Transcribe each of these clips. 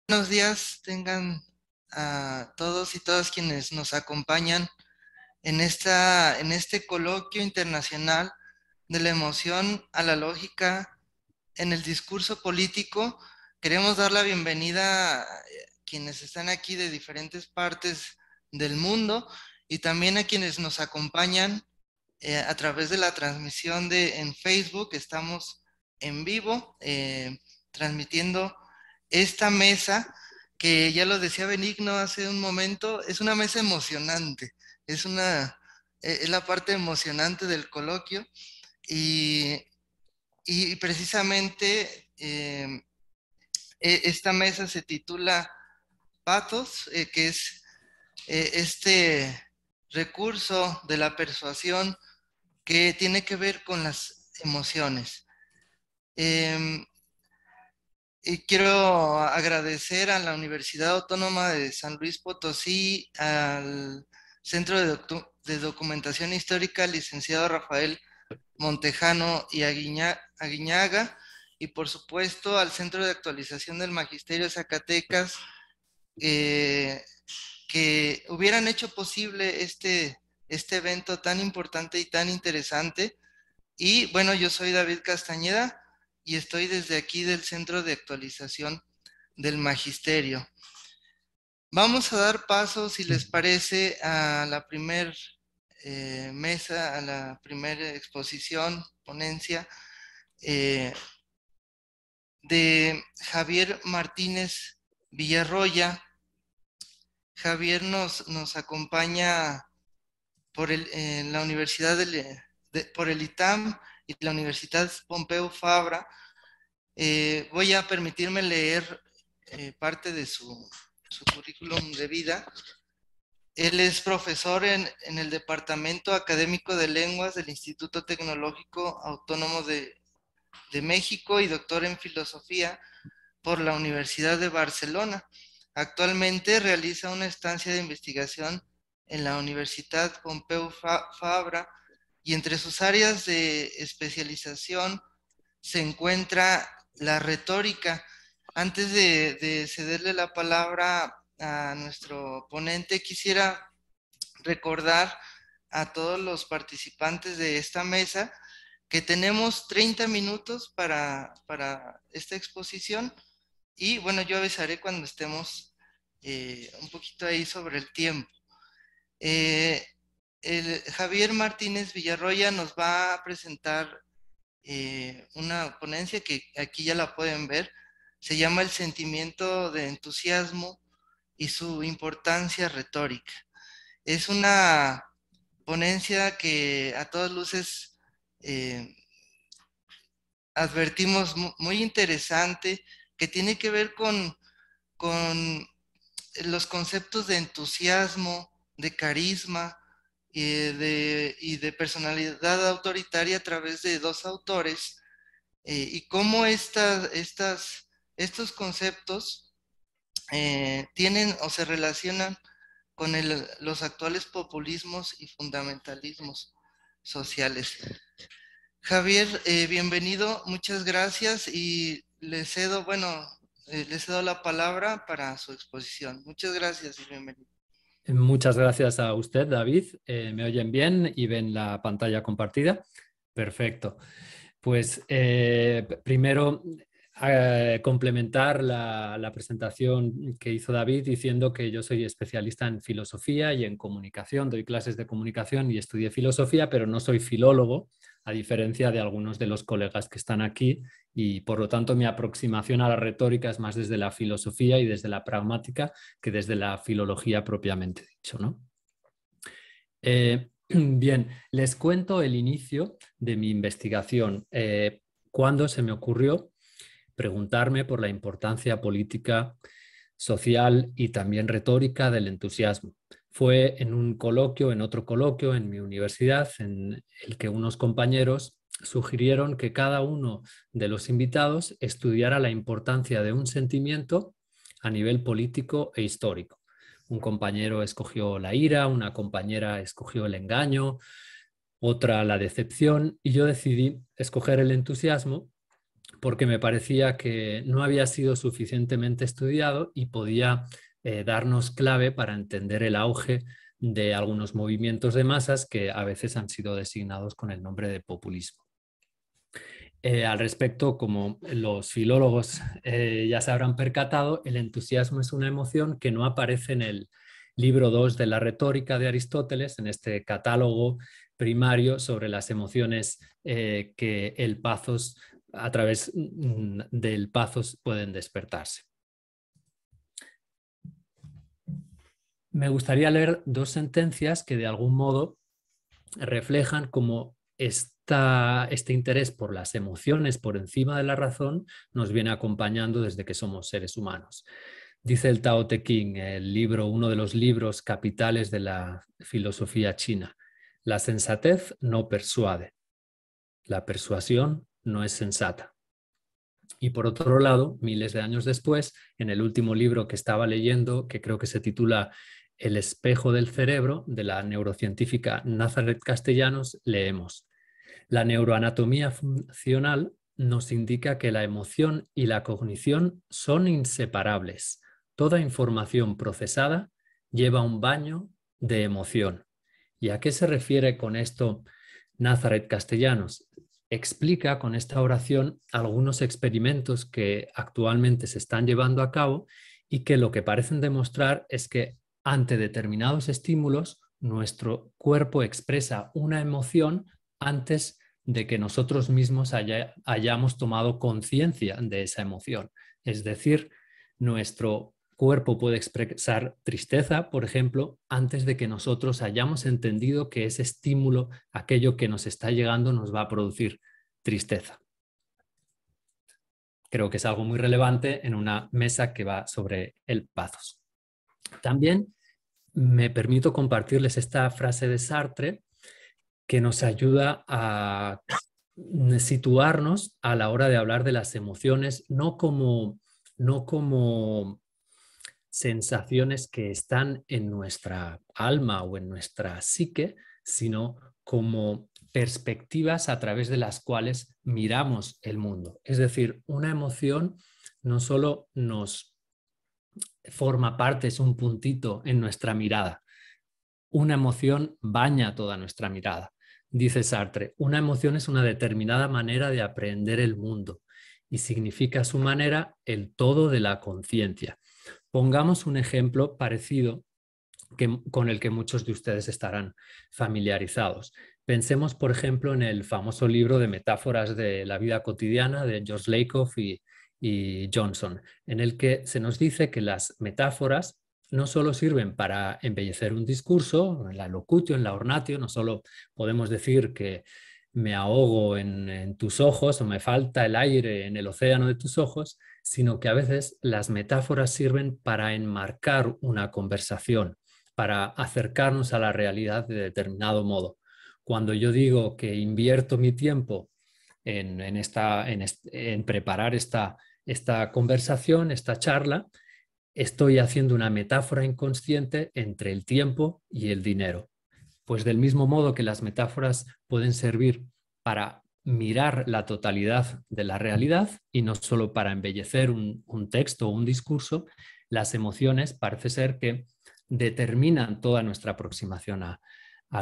Buenos días tengan a todos y todas quienes nos acompañan en este coloquio internacional de la emoción a la lógica en el discurso político. Queremos dar la bienvenida a quienes están aquí de diferentes partes del mundo y también a quienes nos acompañan a través de la transmisión en Facebook. Estamos en vivo transmitiendo esta mesa que, ya lo decía Benigno hace un momento, es una mesa emocionante, es la parte emocionante del coloquio y, y precisamente esta mesa se titula Pathos, que es este recurso de la persuasión que tiene que ver con las emociones. Y quiero agradecer a la Universidad Autónoma de San Luis Potosí, al Centro de Documentación Histórica, licenciado Rafael Montejano y Aguiñaga, y por supuesto al Centro de Actualización del Magisterio Zacatecas, que hubieran hecho posible este evento tan importante y tan interesante. Y bueno, yo soy David Castañeda y estoy desde aquí del Centro de Actualización del Magisterio. Vamos a dar paso, si les parece, a la primer mesa, a la primera exposición, ponencia de Javier Martínez Villarroya. Javier nos acompaña en la Universidad por el ITAM y la Universidad Pompeu Fabra. Voy a permitirme leer parte de su currículum de vida. Él es profesor en el Departamento Académico de Lenguas del Instituto Tecnológico Autónomo de México y doctor en Filosofía por la Universidad de Barcelona. Actualmente realiza una estancia de investigación en la Universidad Pompeu Fabra y entre sus áreas de especialización se encuentra la retórica. Antes de cederle la palabra a nuestro ponente, quisiera recordar a todos los participantes de esta mesa que tenemos 30 minutos para esta exposición y bueno, yo avisaré cuando estemos un poquito ahí sobre el tiempo. Javier Martínez Villarroya nos va a presentar una ponencia que aquí ya la pueden ver. Se llama El sentimiento de entusiasmo y su importancia retórica. Es una ponencia que a todas luces advertimos muy interesante, que tiene que ver con los conceptos de entusiasmo, de carisma y de personalidad autoritaria a través de dos autores, y cómo estos conceptos tienen o se relacionan con los actuales populismos y fundamentalismos sociales. Javier, bienvenido, muchas gracias y le cedo la palabra para su exposición. Muchas gracias y bienvenido. Muchas gracias a usted, David. ¿Me oyen bien y ven la pantalla compartida? Perfecto. Pues primero complementar la presentación que hizo David diciendo que yo soy especialista en filosofía y en comunicación, doy clases de comunicación y estudié filosofía, pero no soy filólogo, a diferencia de algunos de los colegas que están aquí, y por lo tanto mi aproximación a la retórica es más desde la filosofía y desde la pragmática que desde la filología propiamente dicho, ¿no? Bien, les cuento el inicio de mi investigación. Cuando se me ocurrió preguntarme por la importancia política, social y también retórica del entusiasmo. Fue en un coloquio, en otro coloquio en mi universidad, en el que unos compañeros sugirieron que cada uno de los invitados estudiara la importancia de un sentimiento a nivel político e histórico. Un compañero escogió la ira, una compañera escogió el engaño, otra la decepción, y yo decidí escoger el entusiasmo porque me parecía que no había sido suficientemente estudiado y podía darnos clave para entender el auge de algunos movimientos de masas que a veces han sido designados con el nombre de populismo. Al respecto, como los filólogos ya se habrán percatado, el entusiasmo es una emoción que no aparece en el libro 2 de la retórica de Aristóteles, en este catálogo primario sobre las emociones que el pathos, a través del pathos pueden despertarse. Me gustaría leer dos sentencias que de algún modo reflejan cómo este interés por las emociones por encima de la razón nos viene acompañando desde que somos seres humanos. Dice el Tao Te Ching, uno de los libros capitales de la filosofía china: la sensatez no persuade, la persuasión no es sensata. Y por otro lado, miles de años después, en el último libro que estaba leyendo, que creo que se titula El espejo del cerebro, de la neurocientífica Nazareth Castellanos, leemos: la neuroanatomía funcional nos indica que la emoción y la cognición son inseparables. Toda información procesada lleva un baño de emoción. ¿Y a qué se refiere con esto Nazareth Castellanos? Explica con esta oración algunos experimentos que actualmente se están llevando a cabo y que lo que parecen demostrar es que ante determinados estímulos nuestro cuerpo expresa una emoción antes de que nosotros mismos hayamos tomado conciencia de esa emoción. Es decir, nuestro cuerpo puede expresar tristeza, por ejemplo, antes de que nosotros hayamos entendido que ese estímulo, aquello que nos está llegando, nos va a producir tristeza. Creo que es algo muy relevante en una mesa que va sobre el pathos. También me permito compartirles esta frase de Sartre que nos ayuda a situarnos a la hora de hablar de las emociones, no como sensaciones que están en nuestra alma o en nuestra psique, sino como perspectivas a través de las cuales miramos el mundo. Es decir, una emoción no solo nos forma parte, es un puntito en nuestra mirada. Una emoción baña toda nuestra mirada. Dice Sartre, una emoción es una determinada manera de aprender el mundo y significa a su manera el todo de la conciencia. Pongamos un ejemplo parecido con el que muchos de ustedes estarán familiarizados. Pensemos, por ejemplo, en el famoso libro de metáforas de la vida cotidiana de George Lakoff y Johnson, en el que se nos dice que las metáforas no solo sirven para embellecer un discurso, en la locutio, en la ornatio, no solo podemos decir que me ahogo en tus ojos o me falta el aire en el océano de tus ojos, sino que a veces las metáforas sirven para enmarcar una conversación, para acercarnos a la realidad de determinado modo. Cuando yo digo que invierto mi tiempo en preparar esta conversación, esta charla, estoy haciendo una metáfora inconsciente entre el tiempo y el dinero. Pues del mismo modo que las metáforas pueden servir para mirar la totalidad de la realidad y no solo para embellecer un texto o un discurso, las emociones parece ser que determinan toda nuestra aproximación a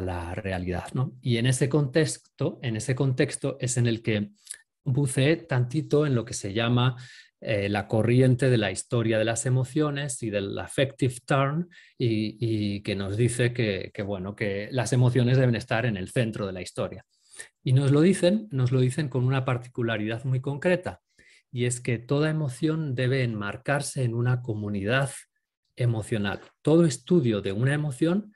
la realidad, ¿no? Y en ese contexto es en el que buceé tantito en lo que se llama la corriente de la historia de las emociones y del affective turn y que nos dice que las emociones deben estar en el centro de la historia. Y nos lo dicen con una particularidad muy concreta, y es que toda emoción debe enmarcarse en una comunidad emocional. Todo estudio de una emoción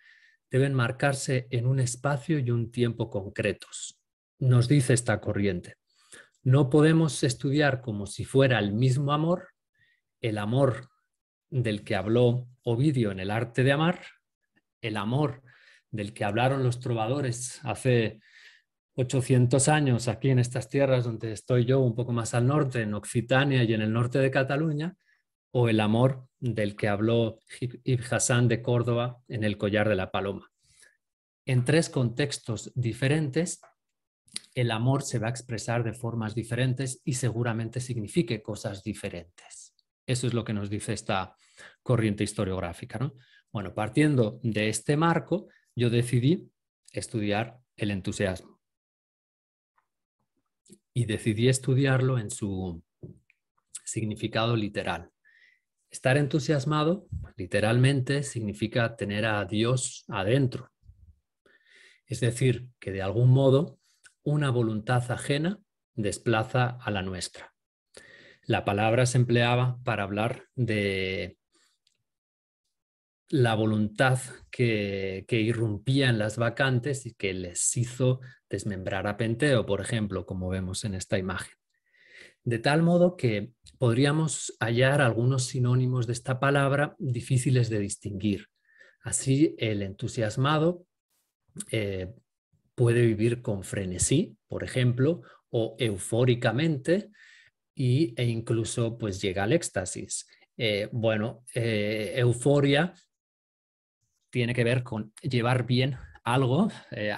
debe enmarcarse en un espacio y un tiempo concretos. Nos dice esta corriente: no podemos estudiar como si fuera el mismo amor, el amor del que habló Ovidio en El arte de amar, el amor del que hablaron los trovadores hace 800 años aquí en estas tierras donde estoy yo, un poco más al norte, en Occitania y en el norte de Cataluña, o el amor del que habló Ibn Hassan de Córdoba en El collar de la paloma. En tres contextos diferentes, el amor se va a expresar de formas diferentes y seguramente signifique cosas diferentes. Eso es lo que nos dice esta corriente historiográfica, ¿no? Bueno, partiendo de este marco, yo decidí estudiar el entusiasmo. Y decidí estudiarlo en su significado literal. Estar entusiasmado, literalmente, significa tener a Dios adentro. Es decir, que de algún modo una voluntad ajena desplaza a la nuestra. La palabra se empleaba para hablar de la voluntad que irrumpía en las bacantes y que les hizo desmembrar a Penteo, por ejemplo, como vemos en esta imagen. De tal modo que podríamos hallar algunos sinónimos de esta palabra difíciles de distinguir. Así, el entusiasmado puede vivir con frenesí, por ejemplo, o eufóricamente, e incluso pues llega al éxtasis. Euforia tiene que ver con llevar bien algo,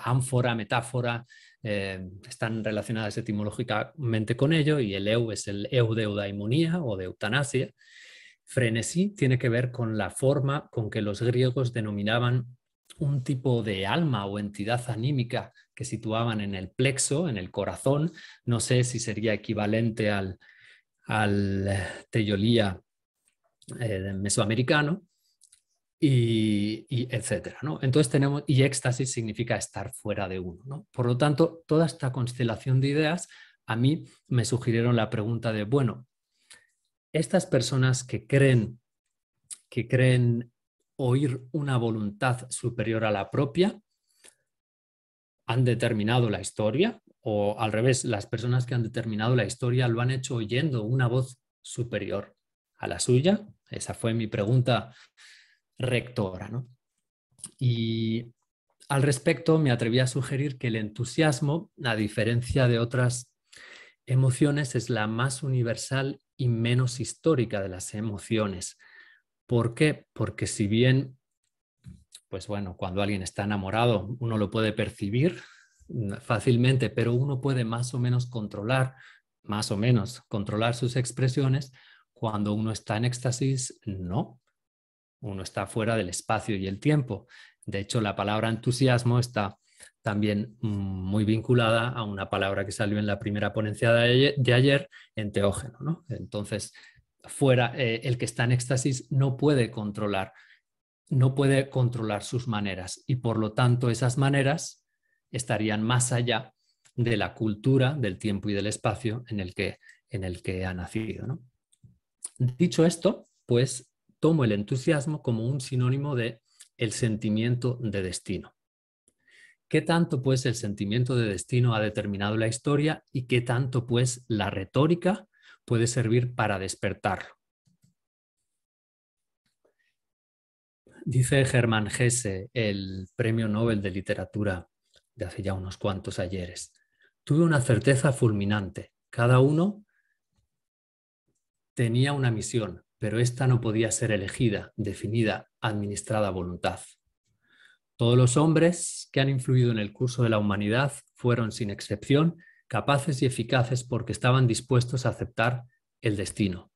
ánfora, metáfora, están relacionadas etimológicamente con ello, y el eu es el eu de eudaimonía o de eutanasia. Frenesí tiene que ver con la forma con que los griegos denominaban un tipo de alma o entidad anímica que situaban en el plexo, en el corazón. No sé si sería equivalente al teyolía mesoamericano, y etcétera, ¿no? Entonces tenemos, y éxtasis significa estar fuera de uno, ¿no? Por lo tanto, toda esta constelación de ideas a mí me sugirieron la pregunta de, bueno, estas personas que creen oír una voluntad superior a la propia, ¿han determinado la historia? O al revés, las personas que han determinado la historia lo han hecho oyendo una voz superior a la suya. Esa fue mi pregunta rectora, ¿no? Y al respecto me atreví a sugerir que el entusiasmo, a diferencia de otras emociones, es la más universal y menos histórica de las emociones. ¿Por qué? Porque si bien, pues bueno, cuando alguien está enamorado uno lo puede percibir fácilmente, pero uno puede más o menos controlar sus expresiones. Cuando uno está en éxtasis, no. Uno está fuera del espacio y el tiempo. De hecho, la palabra entusiasmo está también muy vinculada a una palabra que salió en la primera ponencia de ayer, enteógeno, ¿no? Entonces, el que está en éxtasis no puede controlar sus maneras, y por lo tanto esas maneras estarían más allá de la cultura, del tiempo y del espacio en el que ha nacido, ¿no? Dicho esto, pues tomo el entusiasmo como un sinónimo de el sentimiento de destino. ¿Qué tanto pues el sentimiento de destino ha determinado la historia y qué tanto pues la retórica puede servir para despertarlo? Dice Hermann Hesse, el premio Nobel de Literatura de hace ya unos cuantos ayeres: tuve una certeza fulminante. Cada uno tenía una misión, pero esta no podía ser elegida, definida, administrada a voluntad. Todos los hombres que han influido en el curso de la humanidad fueron, sin excepción, capaces y eficaces porque estaban dispuestos a aceptar el destino.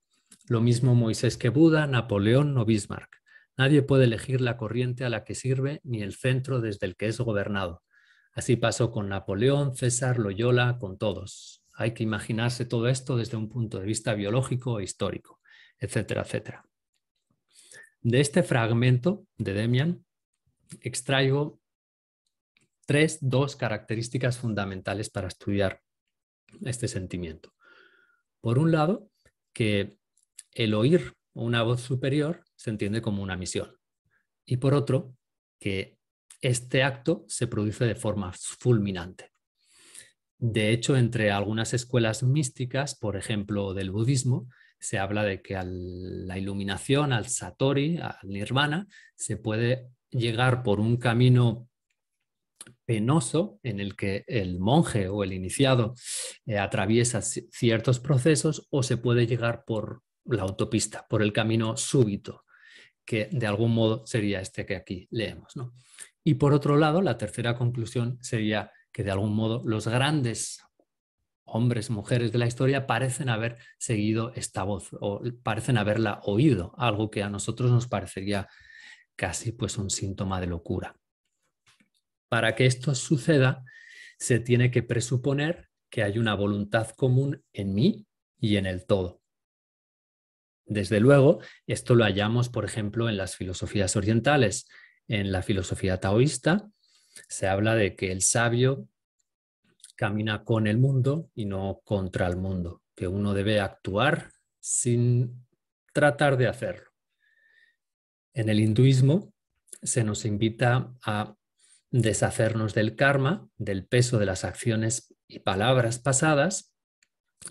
Lo mismo Moisés que Buda, Napoleón o Bismarck. Nadie puede elegir la corriente a la que sirve ni el centro desde el que es gobernado. Así pasó con Napoleón, César, Loyola, con todos. Hay que imaginarse todo esto desde un punto de vista biológico e histórico, etcétera, etcétera. De este fragmento de Demian extraigo dos características fundamentales para estudiar este sentimiento. Por un lado, que el oír una voz superior se entiende como una misión. Y por otro, que este acto se produce de forma fulminante. De hecho, entre algunas escuelas místicas, por ejemplo, del budismo, se habla de que a la iluminación, al satori, al nirvana, se puede llegar por un camino penoso en el que el monje o el iniciado atraviesa ciertos procesos, o se puede llegar por la autopista, por el camino súbito, que de algún modo sería este que aquí leemos, ¿no? Y por otro lado, la tercera conclusión sería que de algún modo los grandes hombres, mujeres de la historia parecen haber seguido esta voz o parecen haberla oído, algo que a nosotros nos parecería casi pues un síntoma de locura. Para que esto suceda, se tiene que presuponer que hay una voluntad común en mí y en el todo. Desde luego, esto lo hallamos, por ejemplo, en las filosofías orientales. En la filosofía taoísta se habla de que el sabio camina con el mundo y no contra el mundo, que uno debe actuar sin tratar de hacerlo. En el hinduismo se nos invita a deshacernos del karma, del peso de las acciones y palabras pasadas,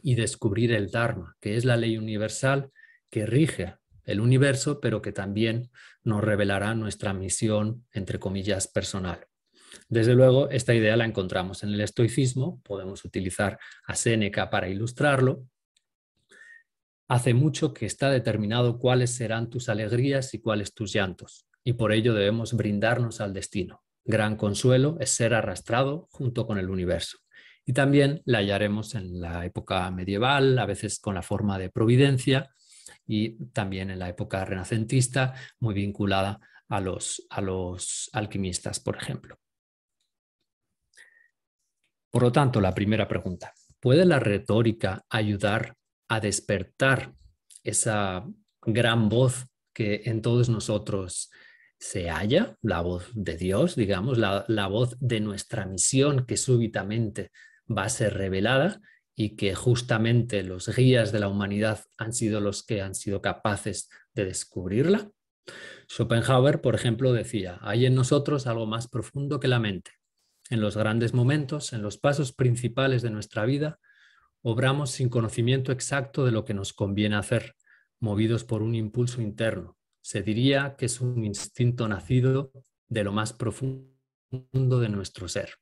y descubrir el dharma, que es la ley universal que rige el universo, pero que también nos revelará nuestra misión, entre comillas, personal. Desde luego, esta idea la encontramos en el estoicismo, podemos utilizar a Séneca para ilustrarlo. Hace mucho que está determinado cuáles serán tus alegrías y cuáles tus llantos, y por ello debemos brindarnos al destino. Gran consuelo es ser arrastrado junto con el universo. Y también la hallaremos en la época medieval, a veces con la forma de providencia, y también en la época renacentista, muy vinculada a los alquimistas, por ejemplo. Por lo tanto, la primera pregunta, ¿puede la retórica ayudar a despertar esa gran voz que en todos nosotros se halla, la voz de Dios, digamos, la voz de nuestra misión que súbitamente va a ser revelada y que justamente los guías de la humanidad han sido los que han sido capaces de descubrirla? Schopenhauer, por ejemplo, decía, hay en nosotros algo más profundo que la mente. En los grandes momentos, en los pasos principales de nuestra vida, obramos sin conocimiento exacto de lo que nos conviene hacer, movidos por un impulso interno. Se diría que es un instinto nacido de lo más profundo de nuestro ser.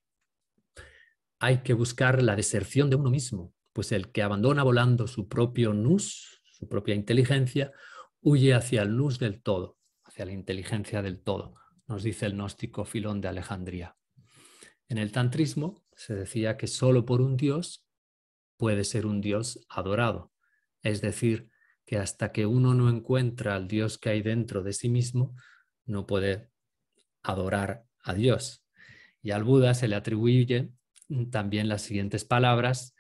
Hay que buscar la deserción de uno mismo, pues el que abandona volando su propio nous, su propia inteligencia, huye hacia el nous del todo, hacia la inteligencia del todo, nos dice el gnóstico Filón de Alejandría. En el tantrismo se decía que solo por un dios puede ser un dios adorado. Es decir, que hasta que uno no encuentra al Dios que hay dentro de sí mismo, no puede adorar a Dios. Y al Buda se le atribuye también las siguientes palabras.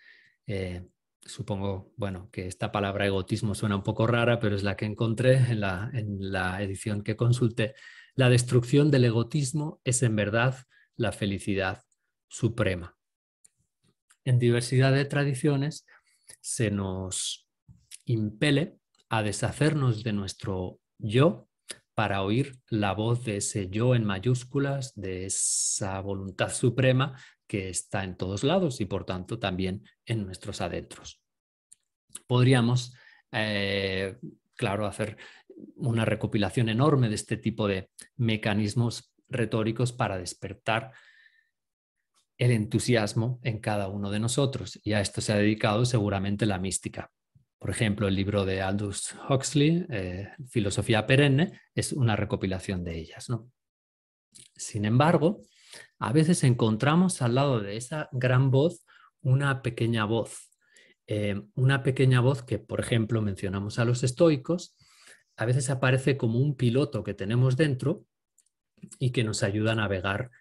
Supongo, bueno, que esta palabra egotismo suena un poco rara, pero es la que encontré en la edición que consulté. La destrucción del egotismo es en verdad la felicidad suprema. En diversidad de tradiciones se nos impele a deshacernos de nuestro yo para oír la voz de ese yo en mayúsculas, de esa voluntad suprema que está en todos lados y por tanto también en nuestros adentros. Podríamos, claro, hacer una recopilación enorme de este tipo de mecanismos retóricos para despertar el entusiasmo en cada uno de nosotros, y a esto se ha dedicado seguramente la mística. Por ejemplo, el libro de Aldous Huxley, Filosofía perenne, es una recopilación de ellas, ¿no? Sin embargo, a veces encontramos al lado de esa gran voz una pequeña voz que, por ejemplo, mencionamos a los estoicos, a veces aparece como un piloto que tenemos dentro y que nos ayuda a navegar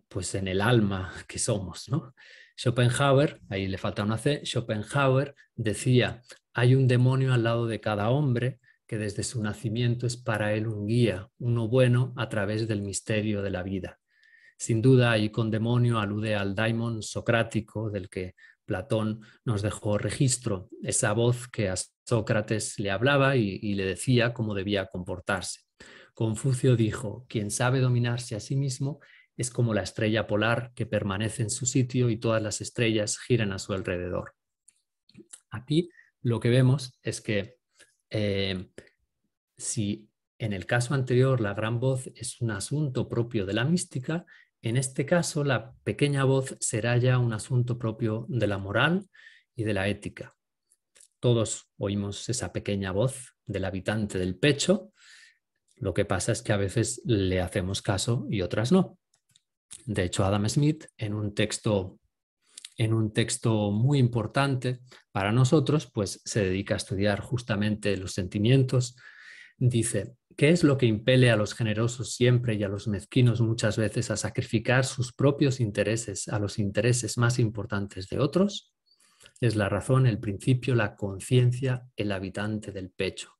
pues en el alma que somos, ¿no? Schopenhauer, ahí le falta una C, Schopenhauer decía, hay un demonio al lado de cada hombre que desde su nacimiento es para él un guía, uno bueno a través del misterio de la vida. Sin duda, ahí con demonio alude al daimon socrático del que Platón nos dejó registro, esa voz que a Sócrates le hablaba y le decía cómo debía comportarse. Confucio dijo, quien sabe dominarse a sí mismo es como la estrella polar que permanece en su sitio y todas las estrellas giran a su alrededor. Aquí lo que vemos es que si en el caso anterior la gran voz es un asunto propio de la mística, en este caso la pequeña voz será ya un asunto propio de la moral y de la ética. Todos oímos esa pequeña voz del habitante del pecho. Lo que pasa es que a veces le hacemos caso y otras no. De hecho, Adam Smith, en un texto muy importante para nosotros, pues se dedica a estudiar justamente los sentimientos. Dice, ¿qué es lo que impele a los generosos siempre y a los mezquinos muchas veces a sacrificar sus propios intereses a los intereses más importantes de otros? Es la razón, el principio, la conciencia, el habitante del pecho,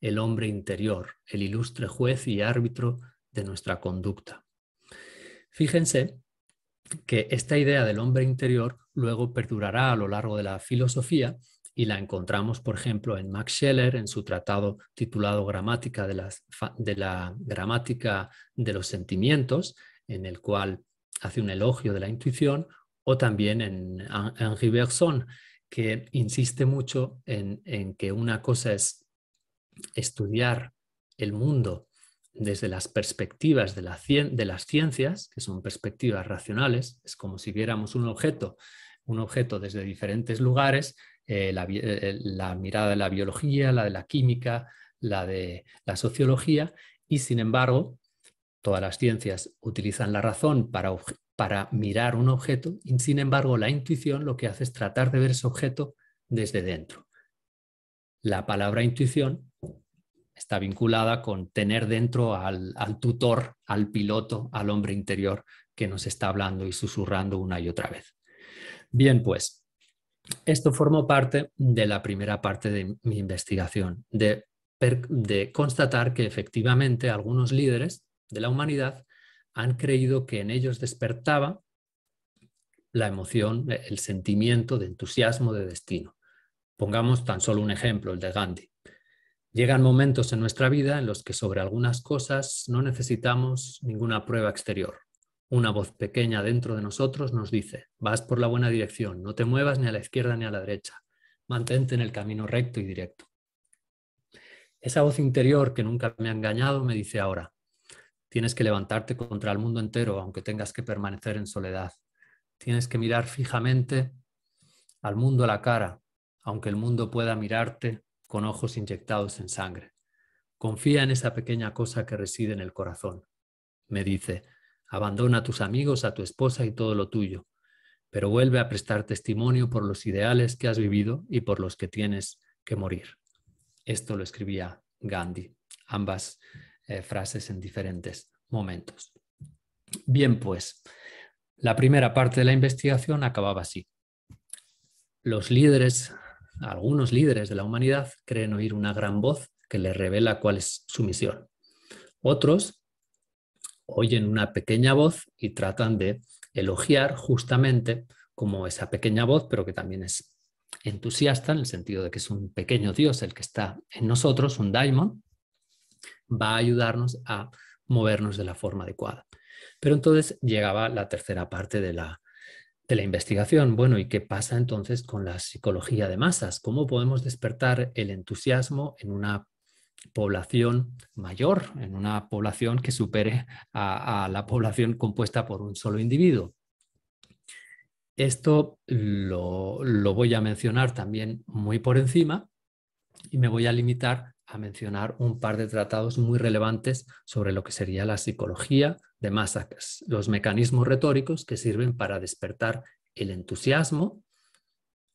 el hombre interior, el ilustre juez y árbitro de nuestra conducta. Fíjense que esta idea del hombre interior luego perdurará a lo largo de la filosofía y la encontramos, por ejemplo, en Max Scheler, en su tratado titulado Gramática de la Gramática de los Sentimientos, en el cual hace un elogio de la intuición, o también en Henri Bergson, que insiste mucho en que una cosa es estudiar el mundo desde las perspectivas de las ciencias, que son perspectivas racionales. Es como si viéramos un objeto desde diferentes lugares, la mirada de la biología, la de la química, la de la sociología, y sin embargo, todas las ciencias utilizan la razón para mirar un objeto, y sin embargo, la intuición lo que hace es tratar de ver ese objeto desde dentro. La palabra intuición está vinculada con tener dentro al tutor, al piloto, al hombre interior que nos está hablando y susurrando una y otra vez. Bien, pues, esto formó parte de la primera parte de mi investigación, de constatar que efectivamente algunos líderes de la humanidad han creído que en ellos despertaba la emoción, el sentimiento de entusiasmo, de destino. Pongamos tan solo un ejemplo, el de Gandhi. Llegan momentos en nuestra vida en los que sobre algunas cosas no necesitamos ninguna prueba exterior. Una voz pequeña dentro de nosotros nos dice, vas por la buena dirección, no te muevas ni a la izquierda ni a la derecha, mantente en el camino recto y directo. Esa voz interior que nunca me ha engañado me dice ahora, tienes que levantarte contra el mundo entero aunque tengas que permanecer en soledad. Tienes que mirar fijamente al mundo a la cara, aunque el mundo pueda mirarte con ojos inyectados en sangre. Confía en esa pequeña cosa que reside en el corazón. Me dice, abandona a tus amigos, a tu esposa y todo lo tuyo, pero vuelve a prestar testimonio por los ideales que has vivido y por los que tienes que morir. Esto lo escribía Gandhi, ambas frases en diferentes momentos. Bien, pues, la primera parte de la investigación acababa así. Los líderes, algunos líderes de la humanidad, creen oír una gran voz que les revela cuál es su misión. Otros oyen una pequeña voz y tratan de elogiar justamente como esa pequeña voz, pero que también es entusiasta en el sentido de que es un pequeño Dios el que está en nosotros, un daimon, va a ayudarnos a movernos de la forma adecuada. Pero entonces llegaba la tercera parte de la investigación. Bueno, ¿y qué pasa entonces con la psicología de masas? ¿Cómo podemos despertar el entusiasmo en una población mayor, en una población que supere a la población compuesta por un solo individuo? Esto lo voy a mencionar también muy por encima y me voy a limitar a mencionar un par de tratados muy relevantes sobre lo que sería la psicología de masas, los mecanismos retóricos que sirven para despertar el entusiasmo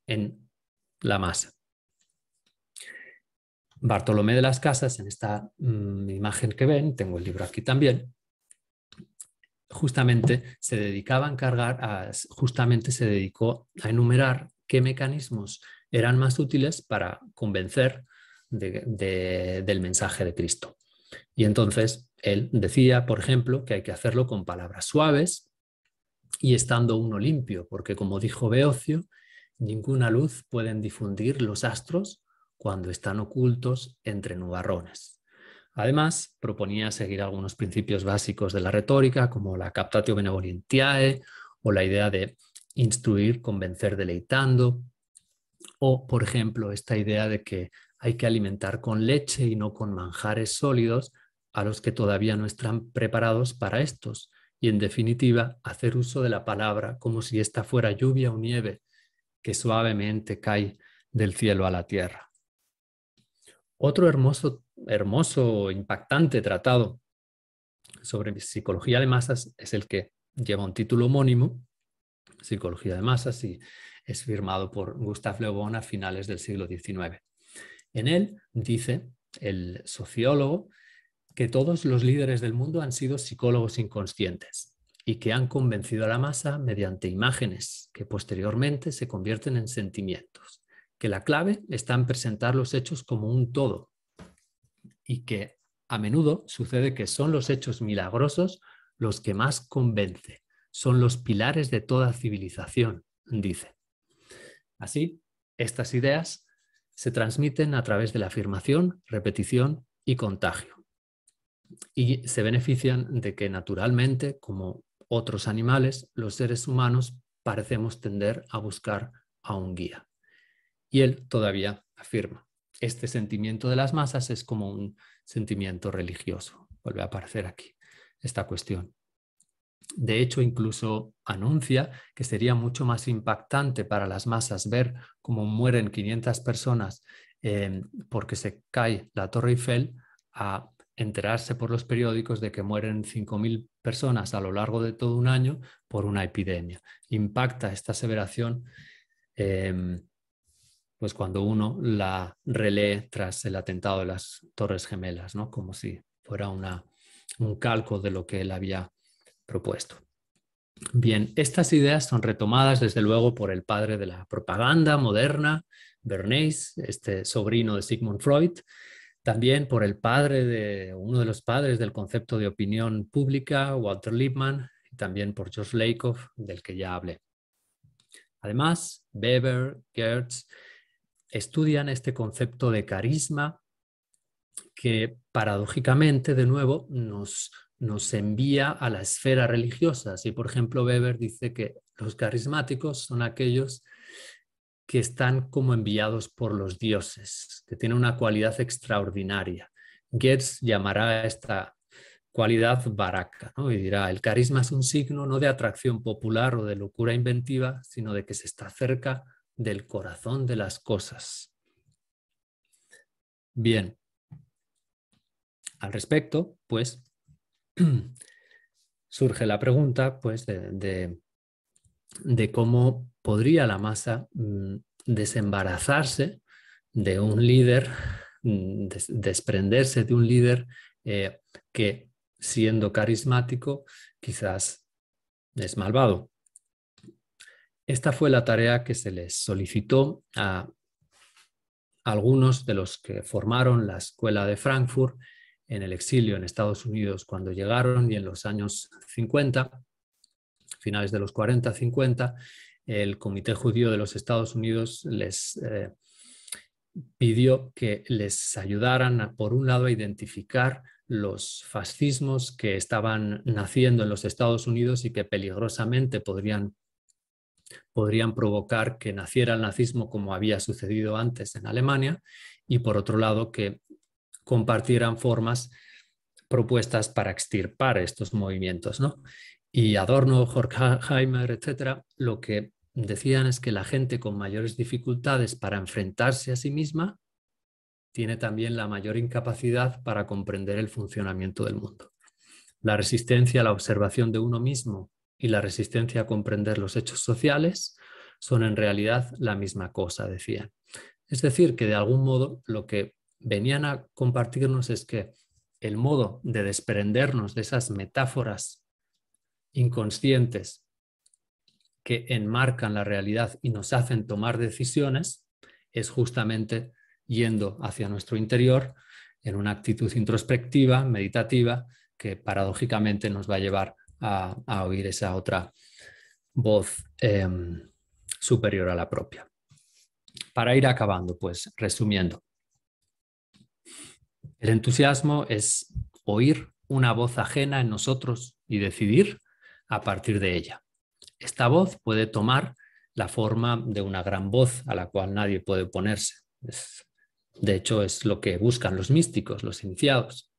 en la masa. Bartolomé de las Casas, en esta imagen que ven, tengo el libro aquí también, justamente se dedicó a enumerar qué mecanismos eran más útiles para convencer del mensaje de Cristo. Y entonces él decía, por ejemplo, que hay que hacerlo con palabras suaves y estando uno limpio, porque como dijo Beocio, ninguna luz pueden difundir los astros cuando están ocultos entre nubarrones. Además, proponía seguir algunos principios básicos de la retórica, como la captatio benevolentiae o la idea de instruir, convencer deleitando, o, por ejemplo, esta idea de que hay que alimentar con leche y no con manjares sólidos a los que todavía no están preparados para estos, y en definitiva, hacer uso de la palabra como si esta fuera lluvia o nieve que suavemente cae del cielo a la tierra. Otro hermoso, impactante tratado sobre psicología de masas es el que lleva un título homónimo, Psicología de masas, y es firmado por Gustave Le Bon a finales del siglo XIX. En él dice el sociólogo que todos los líderes del mundo han sido psicólogos inconscientes y que han convencido a la masa mediante imágenes que posteriormente se convierten en sentimientos, que la clave está en presentar los hechos como un todo y que a menudo sucede que son los hechos milagrosos los que más convencen, son los pilares de toda civilización, dice. Así, estas ideas se transmiten a través de la afirmación, repetición y contagio. Y se benefician de que naturalmente, como otros animales, los seres humanos parecemos tender a buscar a un guía. Y él todavía afirma, este sentimiento de las masas es como un sentimiento religioso. Vuelve a aparecer aquí esta cuestión. De hecho, incluso anuncia que sería mucho más impactante para las masas ver cómo mueren 500 personas porque se cae la Torre Eiffel a enterarse por los periódicos de que mueren 5.000 personas a lo largo de todo un año por una epidemia. Impacta esta aseveración pues cuando uno la relee tras el atentado de las Torres Gemelas, ¿no? Como si fuera un calco de lo que él había propuesto. Bien, estas ideas son retomadas desde luego por el padre de la propaganda moderna, Bernays, este sobrino de Sigmund Freud, también por el uno de los padres del concepto de opinión pública, Walter Lippmann, y también por George Lakoff, del que ya hablé. Además, Weber, Geertz estudian este concepto de carisma que paradójicamente, de nuevo, nos envía a la esfera religiosa. Así, por ejemplo, Weber dice que los carismáticos son aquellos que están como enviados por los dioses, que tienen una cualidad extraordinaria. Geertz llamará a esta cualidad baraka, ¿no? Y dirá, el carisma es un signo no de atracción popular o de locura inventiva, sino de que se está cerca del corazón de las cosas. Bien, al respecto, pues, surge la pregunta pues, de cómo podría la masa desembarazarse de un líder, desprenderse de un líder que, siendo carismático, quizás es malvado. Esta fue la tarea que se les solicitó a algunos de los que formaron la Escuela de Frankfurt en el exilio en Estados Unidos cuando llegaron, y en los años 50, finales de los 40-50, el Comité Judío de los Estados Unidos les pidió que les ayudaran, por un lado, a identificar los fascismos que estaban naciendo en los Estados Unidos y que peligrosamente podrían provocar que naciera el nazismo como había sucedido antes en Alemania, y por otro lado que compartieran propuestas para extirpar estos movimientos, ¿no? Y Adorno, Horkheimer, etcétera, lo que decían es que la gente con mayores dificultades para enfrentarse a sí misma tiene también la mayor incapacidad para comprender el funcionamiento del mundo. La resistencia a la observación de uno mismo y la resistencia a comprender los hechos sociales son en realidad la misma cosa, decían. Es decir, que de algún modo lo que venían a compartirnos es que el modo de desprendernos de esas metáforas inconscientes que enmarcan la realidad y nos hacen tomar decisiones es justamente yendo hacia nuestro interior en una actitud introspectiva, meditativa, que paradójicamente nos va a llevar a oír esa otra voz superior a la propia. Para ir acabando, pues, resumiendo. El entusiasmo es oír una voz ajena en nosotros y decidir a partir de ella. Esta voz puede tomar la forma de una gran voz a la cual nadie puede oponerse. De hecho, es lo que buscan los místicos, los iniciados.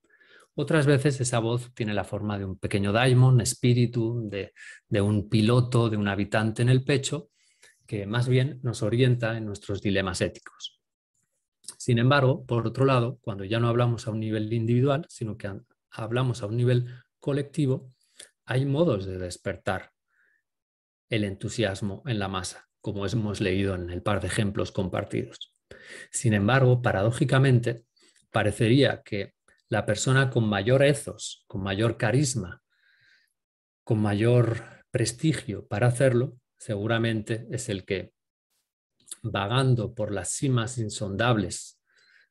Otras veces esa voz tiene la forma de un pequeño daimon, espíritu, de un piloto, de un habitante en el pecho, que más bien nos orienta en nuestros dilemas éticos. Sin embargo, por otro lado, cuando ya no hablamos a un nivel individual, sino que hablamos a un nivel colectivo, hay modos de despertar el entusiasmo en la masa, como hemos leído en el par de ejemplos compartidos. Sin embargo, paradójicamente, parecería que la persona con mayor ethos, con mayor carisma, con mayor prestigio para hacerlo, seguramente es el que, vagando por las cimas insondables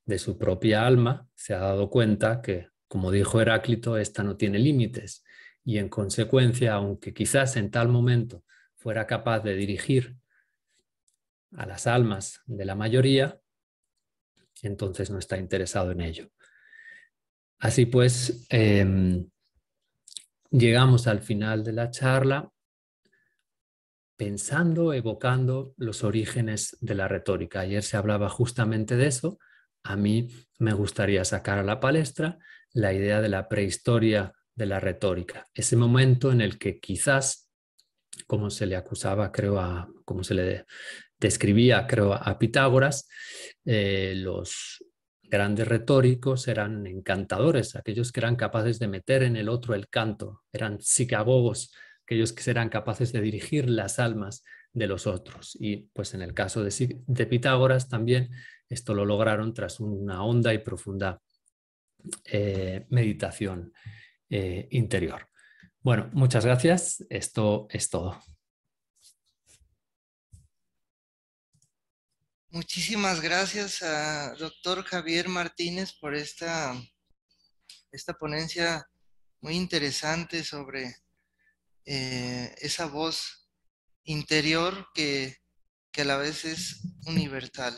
de su propia alma, se ha dado cuenta que, como dijo Heráclito, esta no tiene límites y en consecuencia, aunque quizás en tal momento fuera capaz de dirigir a las almas de la mayoría, entonces no está interesado en ello. Así pues, llegamos al final de la charla pensando, evocando los orígenes de la retórica. Ayer se hablaba justamente de eso. A mí me gustaría sacar a la palestra la idea de la prehistoria de la retórica, ese momento en el que quizás, como se le acusaba, creo, como se le describía, creo, a Pitágoras, los grandes retóricos eran encantadores, aquellos que eran capaces de meter en el otro el canto, eran psicagogos, aquellos que eran capaces de dirigir las almas de los otros. Y pues en el caso de Pitágoras también esto lo lograron tras una honda y profunda meditación interior. Bueno, muchas gracias. Esto es todo. Muchísimas gracias a doctor Javier Martínez por esta ponencia muy interesante sobre esa voz interior que a la vez es universal.